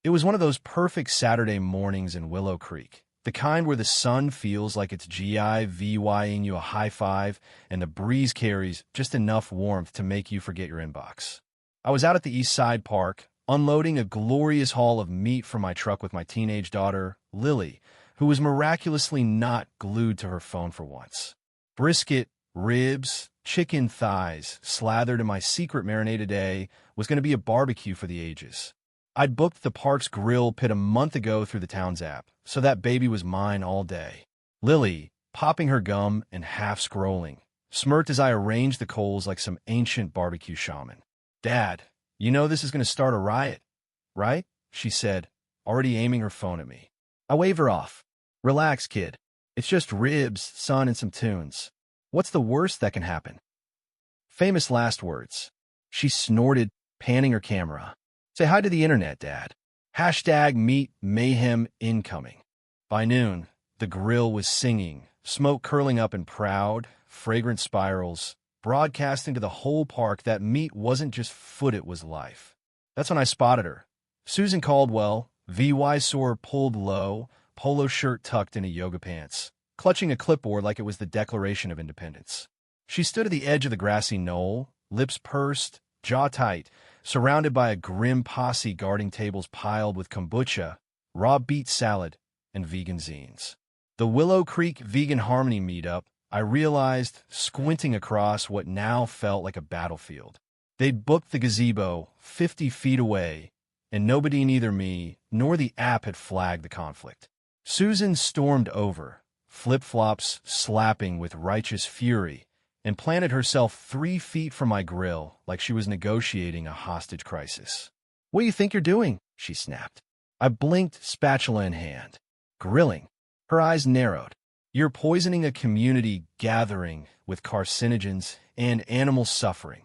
It was one of those perfect Saturday mornings in Willow Creek, the kind where the sun feels like it's GIVYing you a high five and the breeze carries just enough warmth to make you forget your inbox. I was out at the East Side Park, unloading a glorious haul of meat from my truck with my teenage daughter, Lily, who was miraculously not glued to her phone for once. Brisket, ribs, chicken thighs, slathered in my secret marinade today, was going to be a barbecue for the ages. I'd booked the park's grill pit a month ago through the town's app, so that baby was mine all day. Lily, popping her gum and half-scrolling, smirked as I arranged the coals like some ancient barbecue shaman. "Dad, you know this is going to start a riot, right?" she said, already aiming her phone at me. I waved her off. "Relax, kid. It's just ribs, sun, and some tunes. What's the worst that can happen?" Famous last words. She snorted, panning her camera. "Say hi to the internet, Dad. Hashtag meat mayhem incoming." By noon, the grill was singing, smoke curling up in proud, fragrant spirals, broadcasting to the whole park that meat wasn't just food, it was life. That's when I spotted her. Susan Caldwell, VY sore pulled low, polo shirt tucked into yoga pants, clutching a clipboard like it was the Declaration of Independence. She stood at the edge of the grassy knoll, lips pursed, jaw tight, surrounded by a grim posse guarding tables piled with kombucha, raw beet salad, and vegan zines. The Willow Creek Vegan Harmony Meetup, I realized, squinting across what now felt like a battlefield. They'd booked the gazebo 50 feet away, and nobody, neither me nor the app, had flagged the conflict. Susan stormed over, flip-flops slapping with righteous fury, and planted herself 3 feet from my grill like she was negotiating a hostage crisis. "What do you think you're doing?" she snapped. I blinked, spatula in hand. "Grilling." Her eyes narrowed. "You're poisoning a community gathering with carcinogens and animal suffering."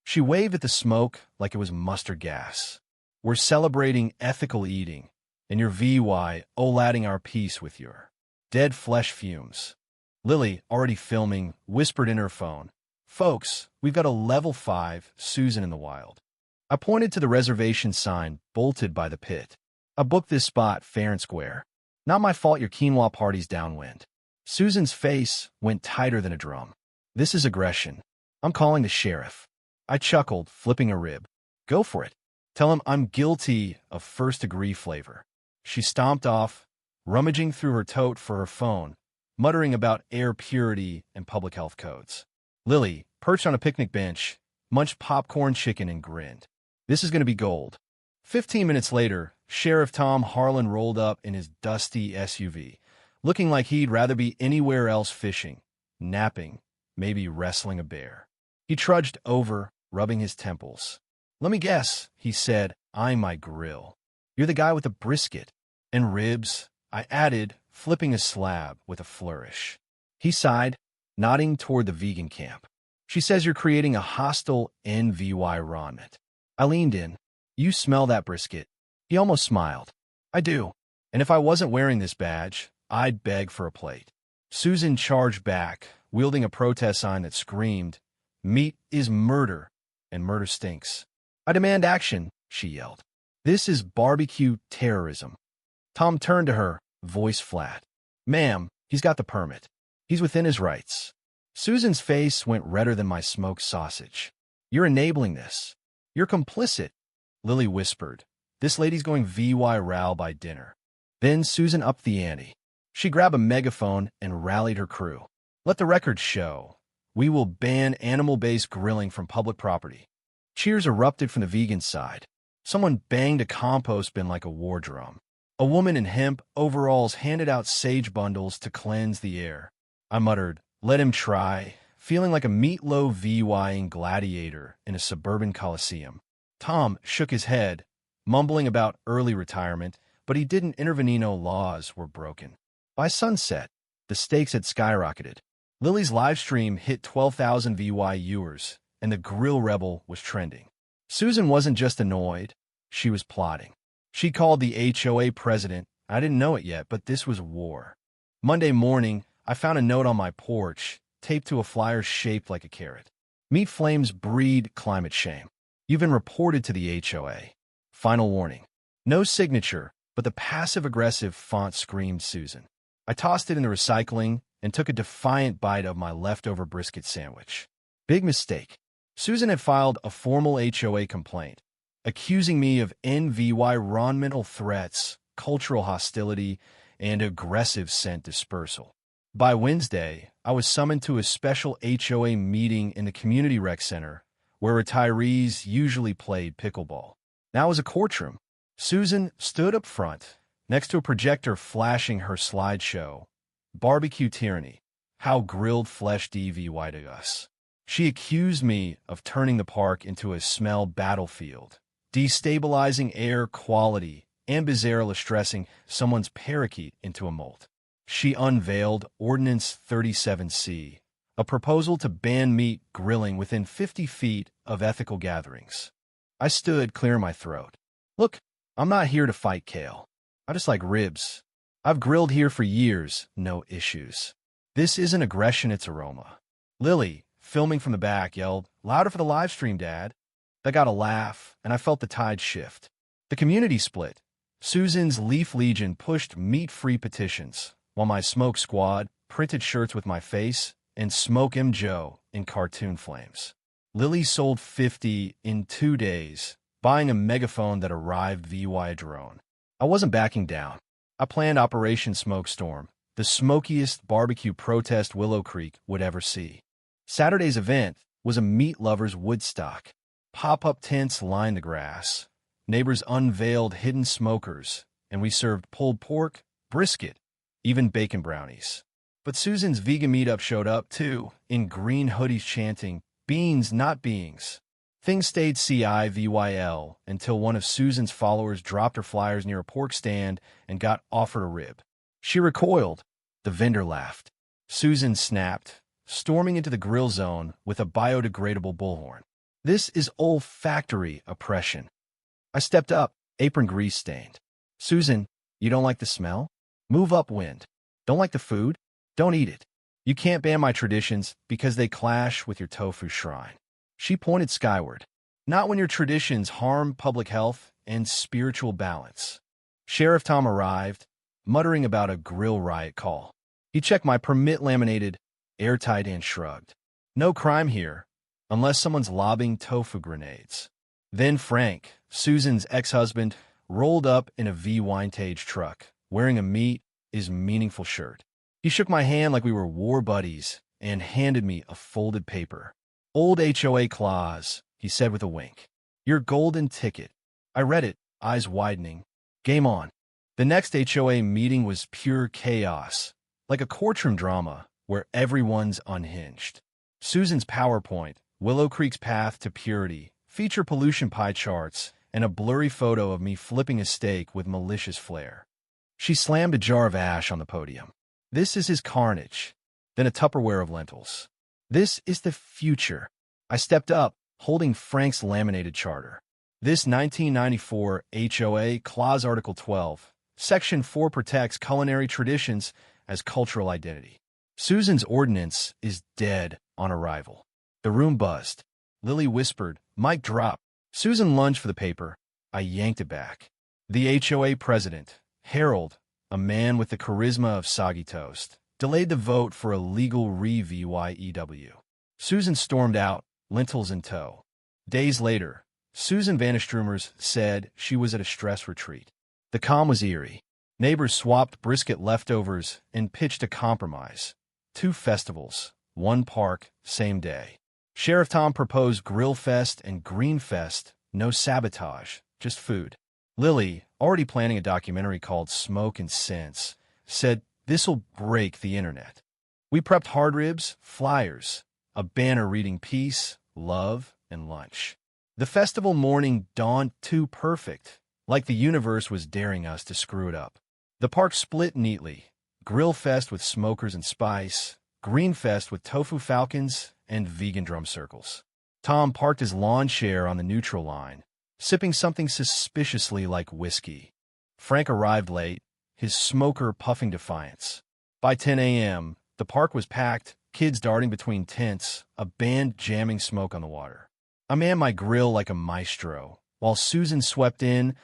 She waved at the smoke like it was mustard gas. "We're celebrating ethical eating, and you're VY-OLADing our peace with your dead flesh fumes." Lily, already filming, whispered in her phone, "Folks, we've got a level 5 Susan in the wild." I pointed to the reservation sign bolted by the pit. "I booked this spot fair and square. Not my fault your quinoa party's downwind." Susan's face went tighter than a drum. "This is aggression. I'm calling the sheriff." I chuckled, flipping a rib. "Go for it. Tell him I'm guilty of first-degree flavor." She stomped off, rummaging through her tote for her phone, muttering about air purity and public health codes. Lily, perched on a picnic bench, munched popcorn chicken and grinned. "This is going to be gold." 15 minutes later, Sheriff Tom Harlan rolled up in his dusty SUV, looking like he'd rather be anywhere else fishing, napping, maybe wrestling a bear. He trudged over, rubbing his temples. "Let me guess," he said, eyeing my grill. "You're the guy with the brisket and ribs," I added, flipping a slab with a flourish. He sighed, nodding toward the vegan camp. "She says you're creating a hostile environment." I leaned in. "You smell that brisket?" He almost smiled. "I do. And if I wasn't wearing this badge, I'd beg for a plate." Susan charged back, wielding a protest sign that screamed, "Meat is murder, and murder stinks." "I demand action," she yelled. "This is barbecue terrorism." Tom turned to her, voice flat. "Ma'am, he's got the permit. He's within his rights." Susan's face went redder than my smoked sausage. "You're enabling this. You're complicit," Lily whispered. "This lady's going VY Ral by dinner." Then Susan upped the ante. She grabbed a megaphone and rallied her crew. "Let the record show. We will ban animal-based grilling from public property." Cheers erupted from the vegan side. Someone banged a compost bin like a war drum. A woman in hemp overalls handed out sage bundles to cleanse the air. I muttered, "Let him try," feeling like a meatloaf VYing gladiator in a suburban coliseum. Tom shook his head, mumbling about early retirement, but he didn't intervene. No laws were broken. By sunset, the stakes had skyrocketed. Lily's live stream hit 12,000 VY viewers, and the Grill Rebel was trending. Susan wasn't just annoyed, she was plotting. She called the HOA president. I didn't know it yet, but this was war. Monday morning, I found a note on my porch, taped to a flyer shaped like a carrot. "Meat flames breed climate shame. You've been reported to the HOA. Final warning. No signature, but the passive-aggressive font screamed Susan. I tossed it in the recycling and took a defiant bite of my leftover brisket sandwich. Big mistake. Susan had filed a formal HOA complaint, accusing me of environmental threats, cultural hostility, and aggressive scent dispersal. By Wednesday, I was summoned to a special HOA meeting in the community rec center, where retirees usually played pickleball. Now it was a courtroom. Susan stood up front, next to a projector flashing her slideshow. Barbecue tyranny. How grilled flesh DVY'd us. She accused me of turning the park into a smell battlefield, destabilizing air quality, and bizarrely stressing someone's parakeet into a molt. She unveiled Ordinance 37C, a proposal to ban meat grilling within 50 feet of ethical gatherings. I stood clearing my throat. Look, I'm not here to fight kale. I just like ribs. I've grilled here for years, no issues. This isn't aggression, it's aroma. Lily, filming from the back, yelled, "Louder for the live stream, Dad." That got a laugh, and I felt the tide shift. The community split. Susan's Leaf Legion pushed meat-free petitions, while my Smoke Squad printed shirts with my face and Smoke 'em Joe in cartoon flames. Lily sold 50 in 2 days, buying a megaphone that arrived via drone. I wasn't backing down. I planned Operation Smokestorm, the smokiest barbecue protest Willow Creek would ever see. Saturday's event was a meat lover's Woodstock. Pop-up tents lined the grass. Neighbors unveiled hidden smokers, and we served pulled pork, brisket, even bacon brownies. But Susan's vegan meetup showed up, too, in green hoodies chanting, "Beans, not beings." Things stayed CIVYL until one of Susan's followers dropped her flyers near a pork stand and got offered a rib. She recoiled. The vendor laughed. Susan snapped, storming into the grill zone with a biodegradable bullhorn. This is olfactory oppression. I stepped up, apron grease stained. "Susan, you don't like the smell? Move upwind. Don't like the food? Don't eat it. You can't ban my traditions because they clash with your tofu shrine." She pointed skyward. "Not when your traditions harm public health and spiritual balance." Sheriff Tom arrived, muttering about a grill riot call. He checked my permit laminated, airtight, and shrugged. "No crime here, unless someone's lobbing tofu grenades." Then Frank, Susan's ex-husband, rolled up in a V-Vintage truck, wearing a meat is meaningful shirt. He shook my hand like we were war buddies and handed me a folded paper. "Old HOA clause," he said with a wink. "Your golden ticket." I read it, eyes widening. Game on. The next HOA meeting was pure chaos, like a courtroom drama where everyone's unhinged. Susan's PowerPoint, Willow Creek's Path to Purity, feature pollution pie charts, and a blurry photo of me flipping a steak with malicious flair. She slammed a jar of ash on the podium. "This is his carnage." Then a Tupperware of lentils. "This is the future." I stepped up, holding Frank's laminated charter. "This 1994 HOA Clause Article 12, Section 4 protects culinary traditions as cultural identity." Susan's ordinance is dead on arrival. The room buzzed. Lily whispered, "Mic drop." Susan lunged for the paper. I yanked it back. The HOA president, Harold, a man with the charisma of soggy toast, delayed the vote for a legal re-VYEW. Susan stormed out, lentils in tow. Days later, Susan Vanisstrumers said she was at a stress retreat. The calm was eerie. Neighbors swapped brisket leftovers and pitched a compromise. 2 festivals, 1 park, same day. Sheriff Tom proposed Grill Fest and Green Fest, no sabotage, just food. Lily, already planning a documentary called Smoke and Sense, said this'll break the internet. We prepped hard ribs, flyers, a banner reading peace, love, and lunch. The festival morning dawned too perfect, like the universe was daring us to screw it up. The park split neatly. Grill Fest with smokers and spice, Green Fest with tofu falcons, and vegan drum circles. Tom parked his lawn chair on the neutral line, sipping something suspiciously like whiskey. Frank arrived late, his smoker puffing defiance. By 10 a.m., the park was packed, kids darting between tents, a band jamming smoke on the water. I manned my grill like a maestro, while Susan swept in,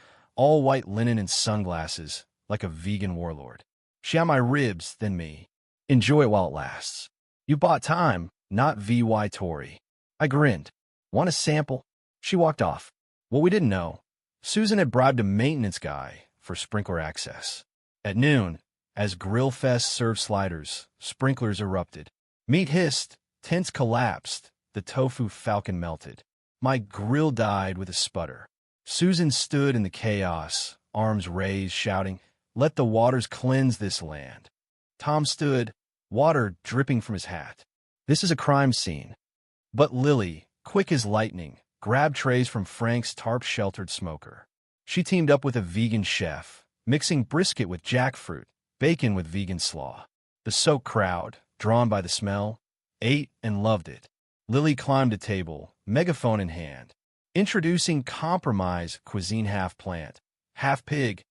all white linen and sunglasses, like a vegan warlord. She had my ribs, then me. Enjoy it while it lasts. You bought time, not VY Tory. I grinned. Want a sample? She walked off. What we didn't know, Susan had bribed a maintenance guy for sprinkler access. At noon, as Grill Fest served sliders, sprinklers erupted. Meat hissed, tents collapsed, the tofu falcon melted. My grill died with a sputter. Susan stood in the chaos, arms raised, shouting, "Let the waters cleanse this land." Tom stood, water dripping from his hat. This is a crime scene. But Lily, quick as lightning, grabbed trays from Frank's tarp-sheltered smoker. She teamed up with a vegan chef, mixing brisket with jackfruit, bacon with vegan slaw. The soaked crowd, drawn by the smell, ate and loved it. Lily climbed a table, megaphone in hand, introducing compromise cuisine, half plant, half pig,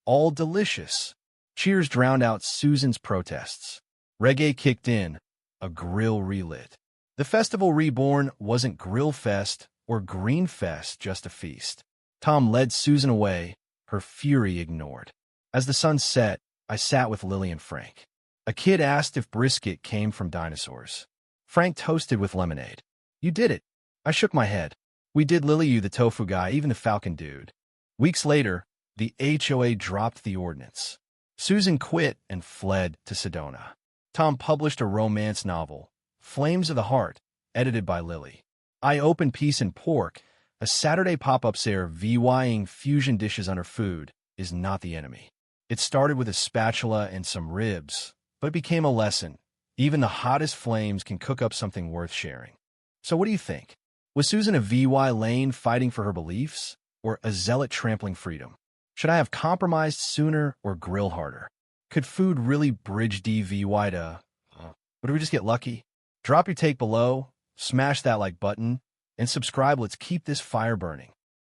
all delicious. Cheers drowned out Susan's protests. Reggae kicked in, a grill relit. The festival reborn wasn't Grill Fest or Green Fest, just a feast. Tom led Susan away, her fury ignored. As the sun set, I sat with Lily and Frank. A kid asked if brisket came from dinosaurs. Frank toasted with lemonade. You did it. I shook my head. We did, Lily, you the tofu guy, even the falcon dude. Weeks later, the HOA dropped the ordinance. Susan quit and fled to Sedona. Tom published a romance novel, Flames of the Heart, edited by Lily. I opened Peace and Pork, a Saturday pop-up sale VYing fusion dishes under food is not the enemy. It started with a spatula and some ribs, but it became a lesson. Even the hottest flames can cook up something worth sharing. So what do you think? Was Susan a VY lane fighting for her beliefs, or a zealot trampling freedom? Should I have compromised sooner or grill harder? Could food really bridge DVY to, or did we just get lucky? Drop your take below, smash that like button, and subscribe. Let's keep this fire burning.